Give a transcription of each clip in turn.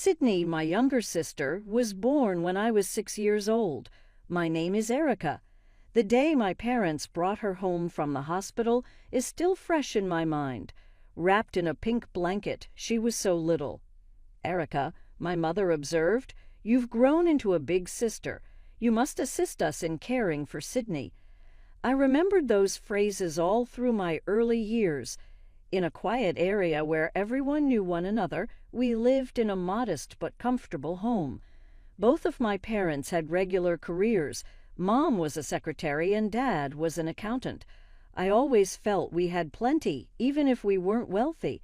Sydney, my younger sister, was born when I was 6 years old. My name is Erica. The day my parents brought her home from the hospital is still fresh in my mind. Wrapped in a pink blanket, she was so little. Erica, my mother observed, you've grown into a big sister. You must assist us in caring for Sydney. I remembered those phrases all through my early years. In a quiet area where everyone knew one another, we lived in a modest but comfortable home. Both of my parents had regular careers. Mom was a secretary and Dad was an accountant. I always felt we had plenty, even if we weren't wealthy.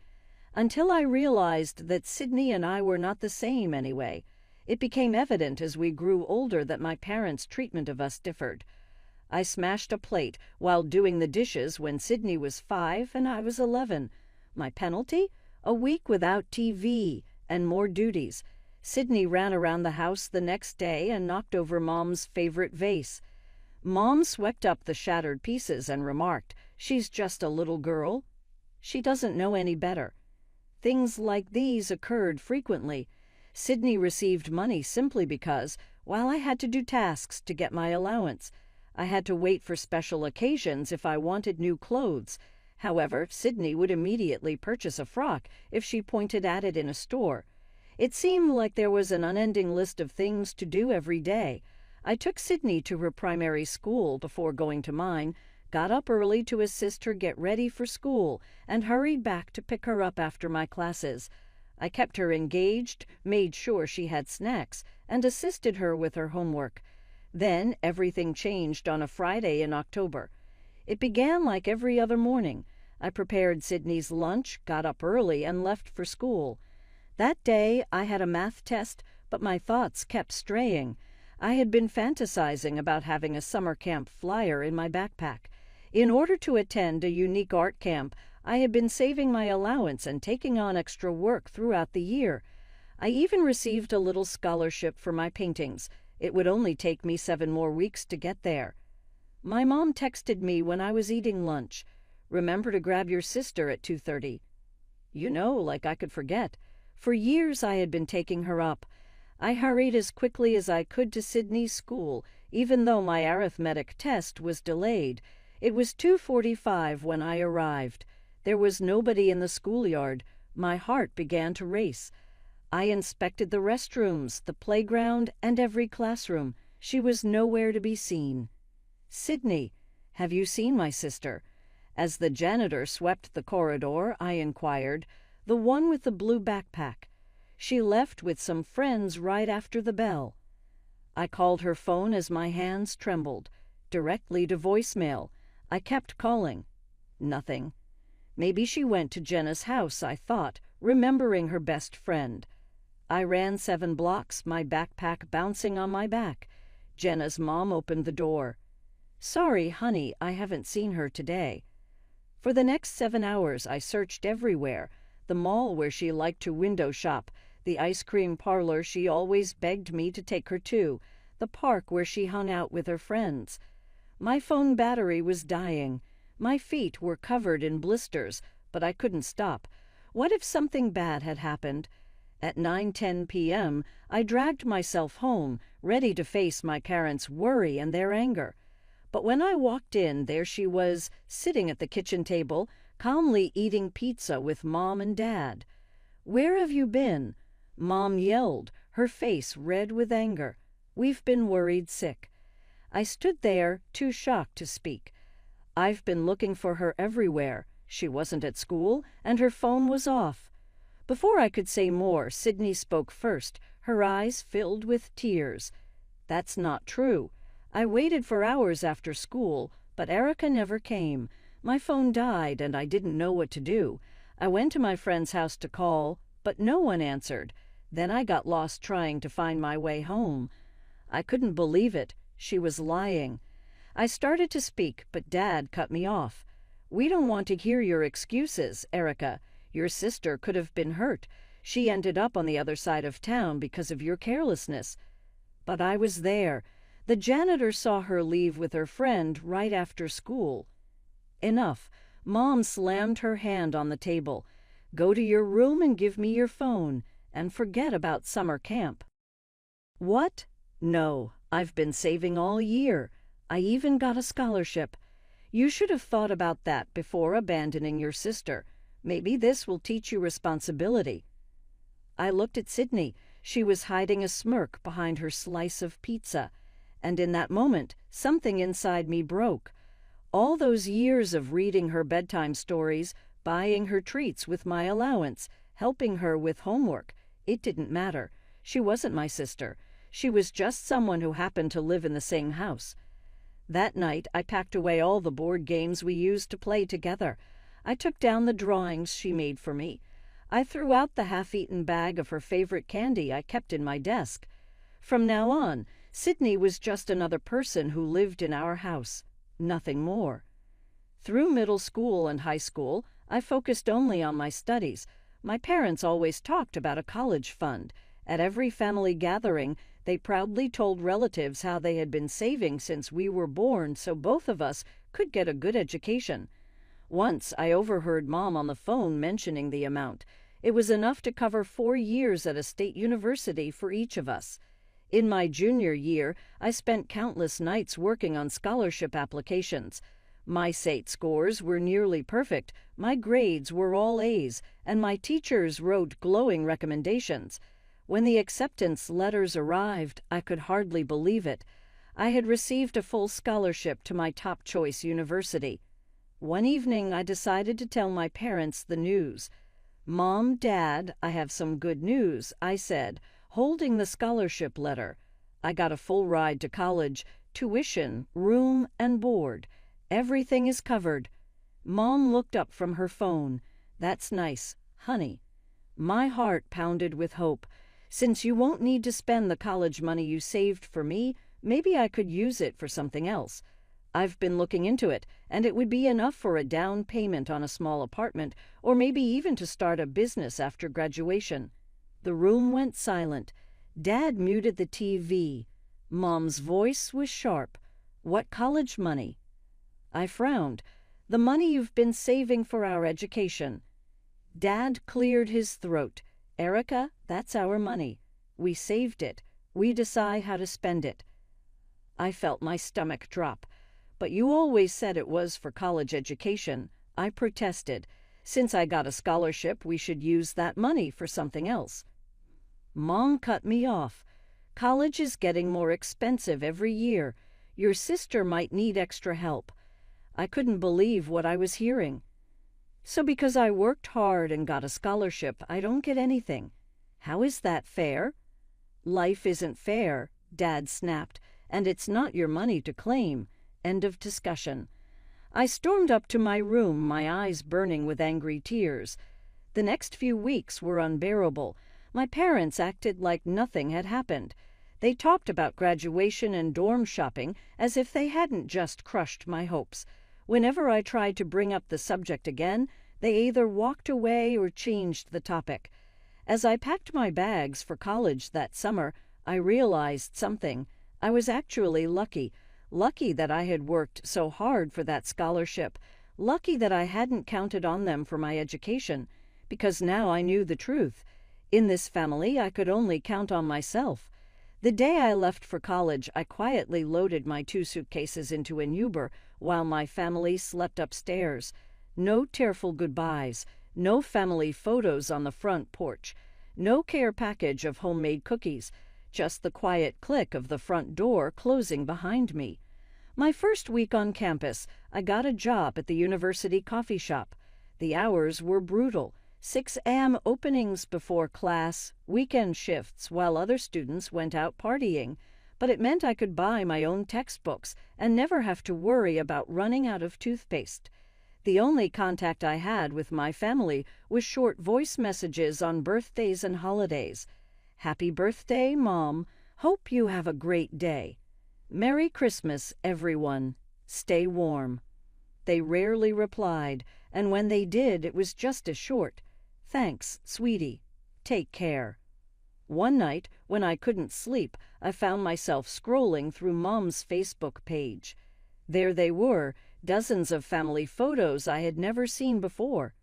Until I realized that Sydney and I were not the same anyway. It became evident as we grew older that my parents' treatment of us differed. I smashed a plate while doing the dishes when Sydney was 5 and I was 11. My penalty? A week without TV and more duties. Sydney ran around the house the next day and knocked over Mom's favorite vase. Mom swept up the shattered pieces and remarked, "She's just a little girl. She doesn't know any better." Things like these occurred frequently. Sydney received money simply because, while I had to do tasks to get my allowance, I had to wait for special occasions if I wanted new clothes. However, Sydney would immediately purchase a frock if she pointed at it in a store. It seemed like there was an unending list of things to do every day. I took Sydney to her primary school before going to mine, got up early to assist her get ready for school, and hurried back to pick her up after my classes. I kept her engaged, made sure she had snacks, and assisted her with her homework. Then everything changed on a Friday in October. It began like every other morning. I prepared Sydney's lunch, got up early, and left for school. That day I had a math test, but my thoughts kept straying. I had been fantasizing about having a summer camp flyer in my backpack. In order to attend a unique art camp, I had been saving my allowance and taking on extra work throughout the year. I even received a little scholarship for my paintings. It would only take me 7 more weeks to get there. My mom texted me when I was eating lunch. "Remember to grab your sister at 2:30. Like I could forget. For years I had been taking her up. I hurried as quickly as I could to Sydney's school, even though my arithmetic test was delayed. It was 2:45 when I arrived. There was nobody in the schoolyard. My heart began to race. I inspected the restrooms, the playground, and every classroom. She was nowhere to be seen. "Sydney, have you seen my sister?" As the janitor swept the corridor, I inquired. "The one with the blue backpack. She left with some friends right after the bell." I called her phone as my hands trembled. Directly to voicemail. I kept calling. Nothing. Maybe she went to Jenna's house, I thought, remembering her best friend. I ran 7 blocks, my backpack bouncing on my back. Jenna's mom opened the door. "Sorry, honey, I haven't seen her today." For the next 7 hours, I searched everywhere. The mall where she liked to window shop, the ice cream parlor she always begged me to take her to, the park where she hung out with her friends. My phone battery was dying. My feet were covered in blisters, but I couldn't stop. What if something bad had happened? At 9:10 p.m., I dragged myself home, ready to face my parents' worry and their anger. But when I walked in, there she was, sitting at the kitchen table, calmly eating pizza with Mom and Dad. "Where have you been?" Mom yelled, her face red with anger. "We've been worried sick." I stood there, too shocked to speak. "I've been looking for her everywhere. She wasn't at school, and her phone was off." Before I could say more, Sydney spoke first, her eyes filled with tears. "That's not true. I waited for hours after school, but Erica never came. My phone died, and I didn't know what to do. I went to my friend's house to call, but no one answered. Then I got lost trying to find my way home." I couldn't believe it. She was lying. I started to speak, but Dad cut me off. "We don't want to hear your excuses, Erica. Your sister could have been hurt. She ended up on the other side of town because of your carelessness." But I was there. The janitor saw her leave with her friend right after school. "Enough." Mom slammed her hand on the table. "Go to your room and give me your phone." and forget about summer camp. What? No, I've been saving all year. I even got a scholarship. You should have thought about that before abandoning your sister. Maybe this will teach you responsibility. I looked at Sydney. She was hiding a smirk behind her slice of pizza. And in that moment, something inside me broke. All those years of reading her bedtime stories, buying her treats with my allowance, helping her with homework, it didn't matter. She wasn't my sister. She was just someone who happened to live in the same house. That night, I packed away all the board games we used to play together. I took down the drawings she made for me. I threw out the half-eaten bag of her favorite candy I kept in my desk. From now on, Sydney was just another person who lived in our house, nothing more. Through middle school and high school, I focused only on my studies. My parents always talked about a college fund. At every family gathering, they proudly told relatives how they had been saving since we were born so both of us could get a good education. Once I overheard Mom on the phone mentioning the amount. It was enough to cover 4 years at a state university for each of us. In my junior year, I spent countless nights working on scholarship applications. My SAT scores were nearly perfect, my grades were all A's, and my teachers wrote glowing recommendations. When the acceptance letters arrived, I could hardly believe it. I had received a full scholarship to my top choice university. One evening, I decided to tell my parents the news. "Mom, Dad, I have some good news," I said, holding the scholarship letter. I got a full ride to college, tuition, room, and board. Everything is covered. Mom looked up from her phone. "That's nice, honey." My heart pounded with hope. Since you won't need to spend the college money you saved for me, maybe I could use it for something else. I've been looking into it, and it would be enough for a down payment on a small apartment, or maybe even to start a business after graduation. The room went silent. Dad muted the TV. Mom's voice was sharp. "What college money?" I frowned. "The money you've been saving for our education." Dad cleared his throat. "Erica, that's our money. We saved it. We decide how to spend it." I felt my stomach drop. "But you always said it was for college education," I protested. "Since I got a scholarship, we should use that money for something else." Mom cut me off. "College is getting more expensive every year. Your sister might need extra help." I couldn't believe what I was hearing. "So because I worked hard and got a scholarship, I don't get anything. How is that fair?" "Life isn't fair," Dad snapped, "and it's not your money to claim." End of discussion. I stormed up to my room, my eyes burning with angry tears. The next few weeks were unbearable. My parents acted like nothing had happened. They talked about graduation and dorm shopping as if they hadn't just crushed my hopes. Whenever I tried to bring up the subject again, they either walked away or changed the topic. As I packed my bags for college that summer, I realized something. I was actually lucky. Lucky that I had worked so hard for that scholarship. Lucky that I hadn't counted on them for my education. Because now I knew the truth. In this family, I could only count on myself. The day I left for college, I quietly loaded my 2 suitcases into an Uber while my family slept upstairs. No tearful goodbyes, no family photos on the front porch, no care package of homemade cookies, just the quiet click of the front door closing behind me. My first week on campus, I got a job at the university coffee shop. The hours were brutal. 6 a.m. openings before class, weekend shifts while other students went out partying. But it meant I could buy my own textbooks and never have to worry about running out of toothpaste. The only contact I had with my family was short voice messages on birthdays and holidays. "Happy birthday, Mom. Hope you have a great day. Merry Christmas, everyone. Stay warm." They rarely replied, and when they did, it was just as short. "Thanks, sweetie. Take care." One night, when I couldn't sleep, I found myself scrolling through Mom's Facebook page. There they were, dozens of family photos I had never seen before.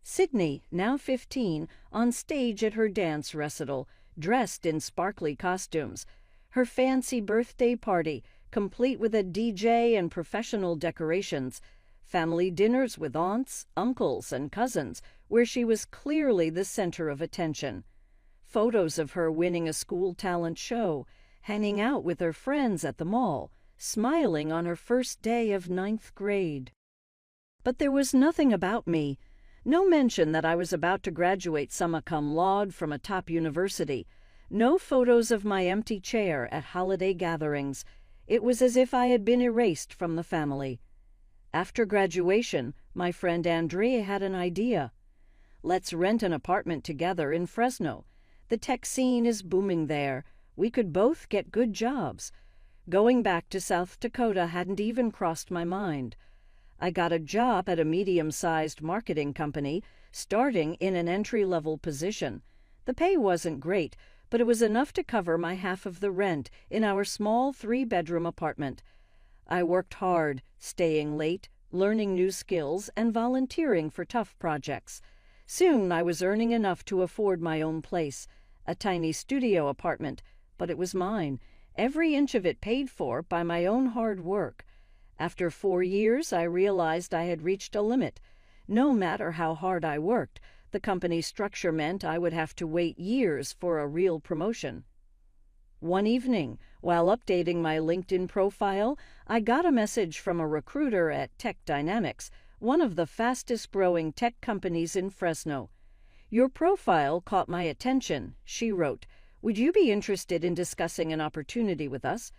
Sydney, now 15, on stage at her dance recital, dressed in sparkly costumes. Her fancy birthday party, complete with a DJ and professional decorations. Family dinners with aunts, uncles, and cousins, where she was clearly the center of attention. Photos of her winning a school talent show, hanging out with her friends at the mall, smiling on her first day of 9th grade. But there was nothing about me. No mention that I was about to graduate summa cum laude from a top university. No photos of my empty chair at holiday gatherings. It was as if I had been erased from the family. After graduation, my friend Andrea had an idea. Let's rent an apartment together in Fresno. The tech scene is booming there. We could both get good jobs. Going back to South Dakota hadn't even crossed my mind. I got a job at a medium-sized marketing company, starting in an entry-level position. The pay wasn't great, but it was enough to cover my half of the rent in our small 3-bedroom apartment. I worked hard, staying late, learning new skills, and volunteering for tough projects. Soon I was earning enough to afford my own place, a tiny studio apartment, but it was mine, every inch of it paid for by my own hard work. After 4 years, I realized I had reached a limit. No matter how hard I worked, the company's structure meant I would have to wait years for a real promotion. One evening, while updating my LinkedIn profile, I got a message from a recruiter at Tech Dynamics, one of the fastest-growing tech companies in Fresno. "Your profile caught my attention," she wrote. "Would you be interested in discussing an opportunity with us?"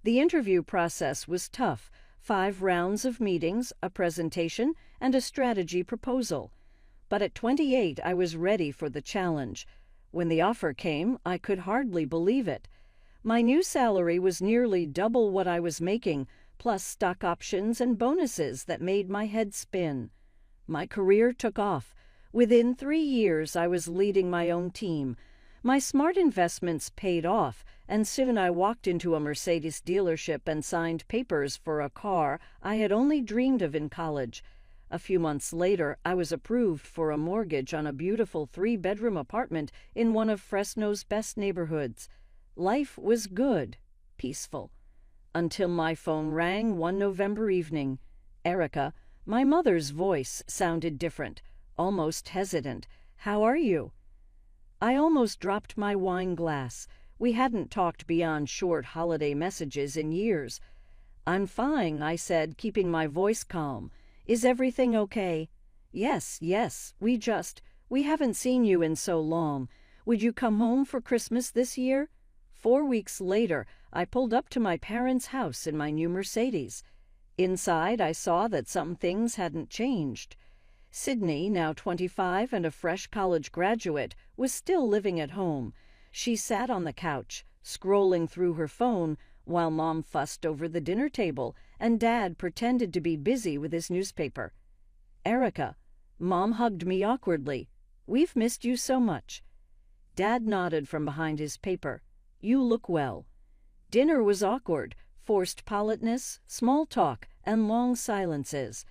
The interview process was tough. 5 rounds of meetings, a presentation, and a strategy proposal. But at 28, I was ready for the challenge. When the offer came, I could hardly believe it. My new salary was nearly double what I was making, plus stock options and bonuses that made my head spin. My career took off. Within 3 years, I was leading my own team. My smart investments paid off, and soon I walked into a Mercedes dealership and signed papers for a car I had only dreamed of in college. A few months later, I was approved for a mortgage on a beautiful 3-bedroom apartment in one of Fresno's best neighborhoods. Life was good, peaceful, until my phone rang one November evening. Erica, my mother's voice, sounded different, almost hesitant. "How are you?" I almost dropped my wine glass. We hadn't talked beyond short holiday messages in years. "I'm fine," I said, keeping my voice calm. "Is everything okay?" Yes, we haven't seen you in so long. Would you come home for Christmas this year?" 4 weeks later, I pulled up to my parents' house in my new Mercedes. Inside, I saw that some things hadn't changed. Sydney, now 25 and a fresh college graduate, was still living at home. She sat on the couch, scrolling through her phone, while Mom fussed over the dinner table and Dad pretended to be busy with his newspaper. "Erica," Mom hugged me awkwardly. "We've missed you so much." Dad nodded from behind his paper. "You look well." Dinner was awkward, forced politeness, small talk, and long silences.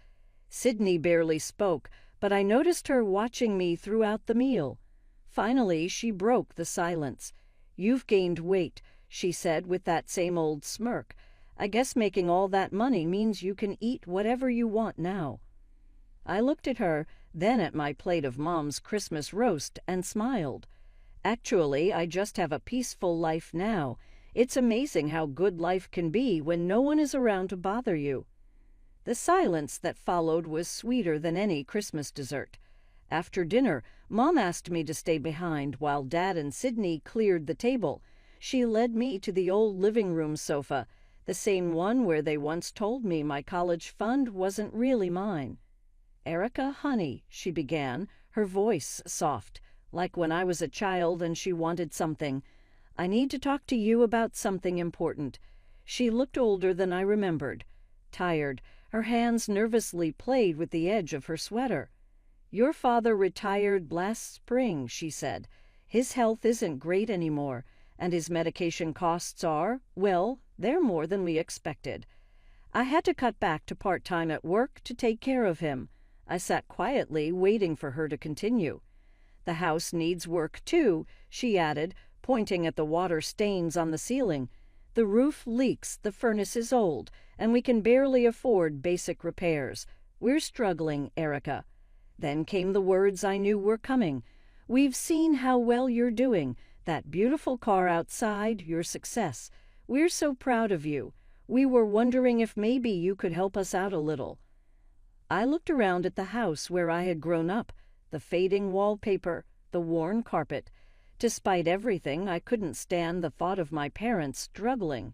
Sydney barely spoke, but I noticed her watching me throughout the meal. Finally, she broke the silence. "You've gained weight," she said with that same old smirk. "I guess making all that money means you can eat whatever you want now." I looked at her, then at my plate of Mom's Christmas roast, and smiled. "Actually, I just have a peaceful life now. It's amazing how good life can be when no one is around to bother you." The silence that followed was sweeter than any Christmas dessert. After dinner, Mom asked me to stay behind while Dad and Sydney cleared the table. She led me to the old living room sofa, the same one where they once told me my college fund wasn't really mine. "Erica, honey," she began, her voice soft, like when I was a child and she wanted something. "I need to talk to you about something important." She looked older than I remembered. Tired, her hands nervously played with the edge of her sweater. "Your father retired last spring," she said. "His health isn't great anymore, and his medication costs are, well, they're more than we expected. I had to cut back to part-time at work to take care of him. I sat quietly, waiting for her to continue. "The house needs work, too," she added, pointing at the water stains on the ceiling. "The roof leaks, the furnace is old, and we can barely afford basic repairs. We're struggling, Erica." Then came the words I knew were coming. "We've seen how well you're doing. That beautiful car outside, your success. We're so proud of you. We were wondering if maybe you could help us out a little." I looked around at the house where I had grown up, the fading wallpaper, the worn carpet. Despite everything, I couldn't stand the thought of my parents struggling.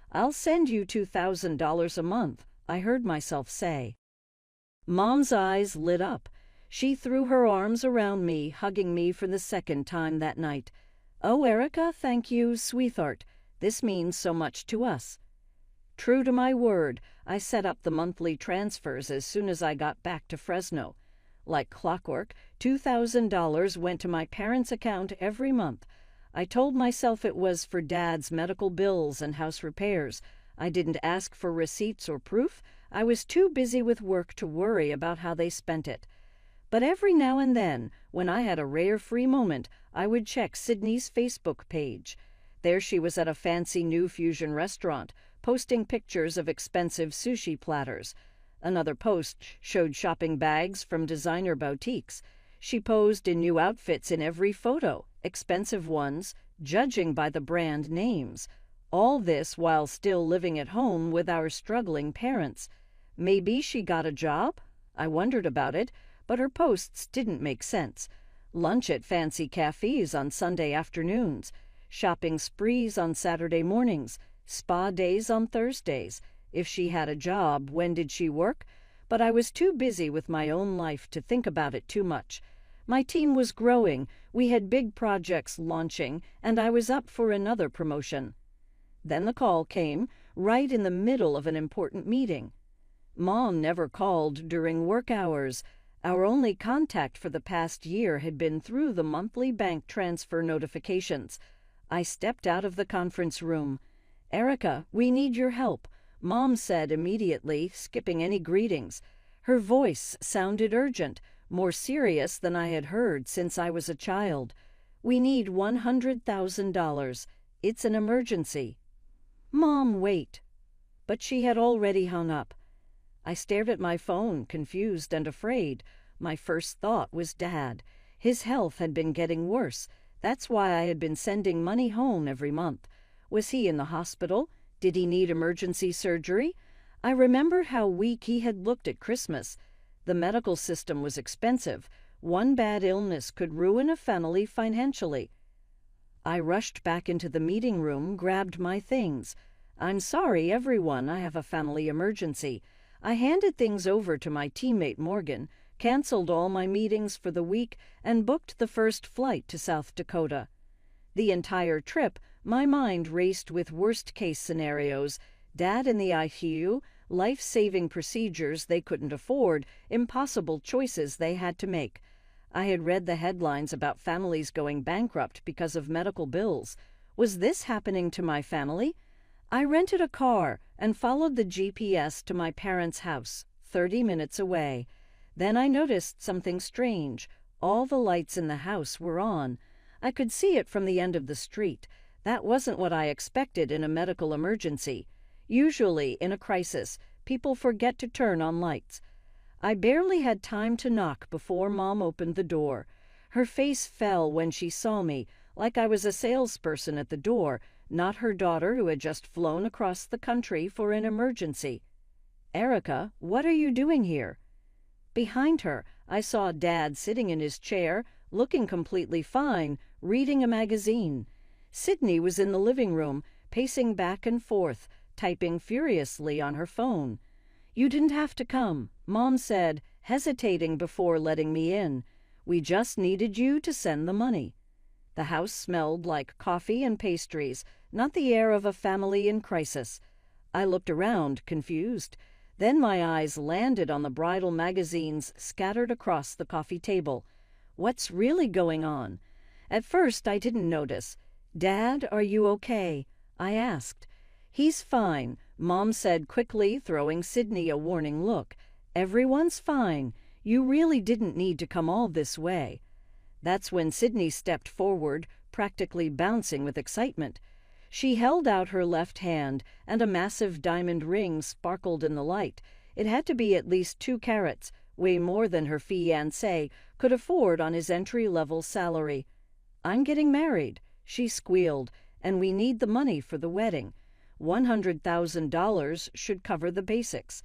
"I'll send you $2,000 a month," I heard myself say. Mom's eyes lit up. She threw her arms around me, hugging me for the second time that night. "Oh, Erica, thank you, sweetheart. This means so much to us." True to my word, I set up the monthly transfers as soon as I got back to Fresno. Like clockwork, $2,000 went to my parents' account every month. I told myself it was for Dad's medical bills and house repairs. I didn't ask for receipts or proof. I was too busy with work to worry about how they spent it. But every now and then, when I had a rare free moment, I would check Sydney's Facebook page. There she was at a fancy new fusion restaurant, posting pictures of expensive sushi platters. Another post showed shopping bags from designer boutiques. She posed in new outfits in every photo, expensive ones, judging by the brand names. All this while still living at home with our struggling parents. Maybe she got a job? I wondered about it, but her posts didn't make sense. Lunch at fancy cafes on Sunday afternoons, shopping sprees on Saturday mornings, spa days on Thursdays. If she had a job, when did she work? But I was too busy with my own life to think about it too much. My team was growing, we had big projects launching, and I was up for another promotion. Then the call came, right in the middle of an important meeting. Mom never called during work hours. Our only contact for the past year had been through the monthly bank transfer notifications. I stepped out of the conference room. "Erica, we need your help," Mom said immediately, skipping any greetings. Her voice sounded urgent, more serious than I had heard since I was a child. "We need $100,000. It's an emergency." "Mom, wait." But she had already hung up. I stared at my phone, confused and afraid. My first thought was Dad. His health had been getting worse. That's why I had been sending money home every month. Was he in the hospital? Did he need emergency surgery? I remembered how weak he had looked at Christmas. The medical system was expensive. One bad illness could ruin a family financially. I rushed back into the meeting room, grabbed my things. "I'm sorry, everyone, I have a family emergency." I handed things over to my teammate Morgan, canceled all my meetings for the week, and booked the first flight to South Dakota. The entire trip, my mind raced with worst-case scenarios: Dad in the ICU, life-saving procedures they couldn't afford, impossible choices they had to make. I had read the headlines about families going bankrupt because of medical bills. Was this happening to my family? I rented a car and followed the GPS to my parents' house, 30 minutes away. Then I noticed something strange. All the lights in the house were on. I could see it from the end of the street. That wasn't what I expected in a medical emergency. Usually, in a crisis, people forget to turn on lights. I barely had time to knock before Mom opened the door. Her face fell when she saw me, like I was a salesperson at the door, not her daughter who had just flown across the country for an emergency. "Erica, what are you doing here?" Behind her, I saw Dad sitting in his chair, looking completely fine, reading a magazine. Sydney was in the living room, pacing back and forth, typing furiously on her phone. "You didn't have to come," Mom said, hesitating before letting me in. "We just needed you to send the money." The house smelled like coffee and pastries, not the air of a family in crisis. I looked around, confused. Then my eyes landed on the bridal magazines scattered across the coffee table. What's really going on? At first, I didn't notice. "Dad, are you okay?" I asked. "He's fine," Mom said quickly, throwing Sydney a warning look. "Everyone's fine. You really didn't need to come all this way." That's when Sydney stepped forward, practically bouncing with excitement. She held out her left hand, and a massive diamond ring sparkled in the light. It had to be at least 2 carats, way more than her fiancé could afford on his entry-level salary. "I'm getting married," she squealed, "and we need the money for the wedding. $100,000 should cover the basics."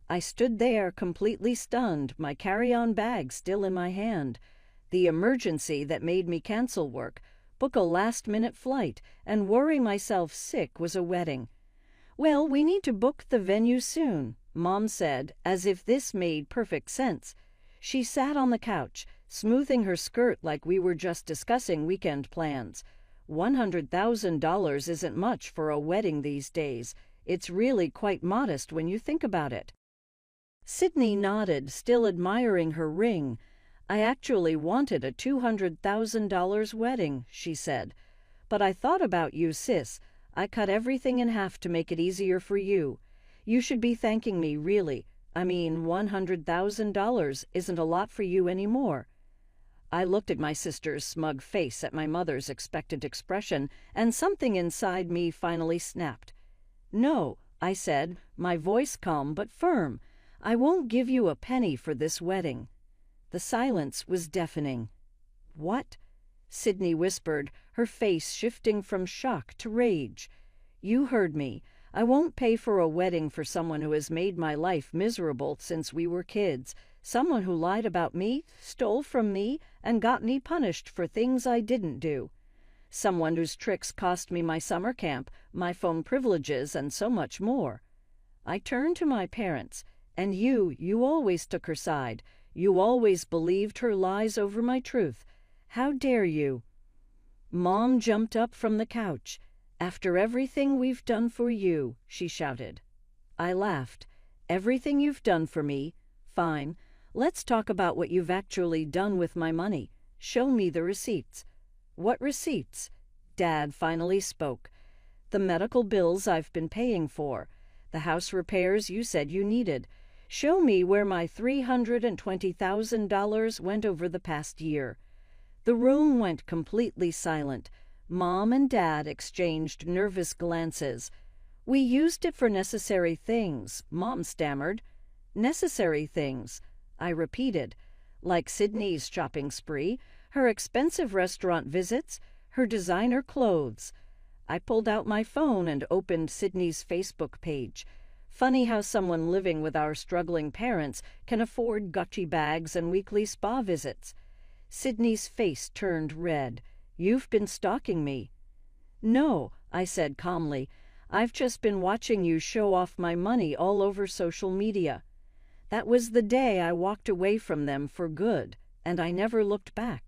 I stood there completely stunned, my carry-on bag still in my hand. The emergency that made me cancel work, book a last-minute flight, and worry myself sick was a wedding. "Well, we need to book the venue soon," Mom said, as if this made perfect sense. She sat on the couch, smoothing her skirt like we were just discussing weekend plans. $100,000 isn't much for a wedding these days. It's really quite modest when you think about it. Sydney nodded, still admiring her ring. "I actually wanted a $200,000 wedding," she said. "But I thought about you, sis. I cut everything in half to make it easier for you. You should be thanking me, really. I mean, $100,000 isn't a lot for you anymore." I looked at my sister's smug face, at my mother's expectant expression, and something inside me finally snapped. "No," I said, my voice calm but firm. "I won't give you a penny for this wedding." The silence was deafening. "What?" Sydney whispered, her face shifting from shock to rage. "You heard me. I won't pay for a wedding for someone who has made my life miserable since we were kids. Someone who lied about me, stole from me, and got me punished for things I didn't do. Someone whose tricks cost me my summer camp, my phone privileges, and so much more." I turned to my parents. "And you always took her side. You always believed her lies over my truth. How dare you?" Mom jumped up from the couch. "After everything we've done for you," she shouted. I laughed. "Everything you've done for me? Fine. Let's talk about what you've actually done with my money. Show me the receipts." "What receipts?" Dad finally spoke. "The medical bills I've been paying for. The house repairs you said you needed. Show me where my $320,000 went over the past year." The room went completely silent. Mom and Dad exchanged nervous glances. "We used it for necessary things," Mom stammered. "Necessary things," I repeated. "Like Sydney's shopping spree, her expensive restaurant visits, her designer clothes." I pulled out my phone and opened Sydney's Facebook page. Funny how someone living with our struggling parents can afford Gucci bags and weekly spa visits. Sydney's face turned red. "You've been stalking me." "No," I said calmly. "I've just been watching you show off my money all over social media." That was the day I walked away from them for good, and I never looked back.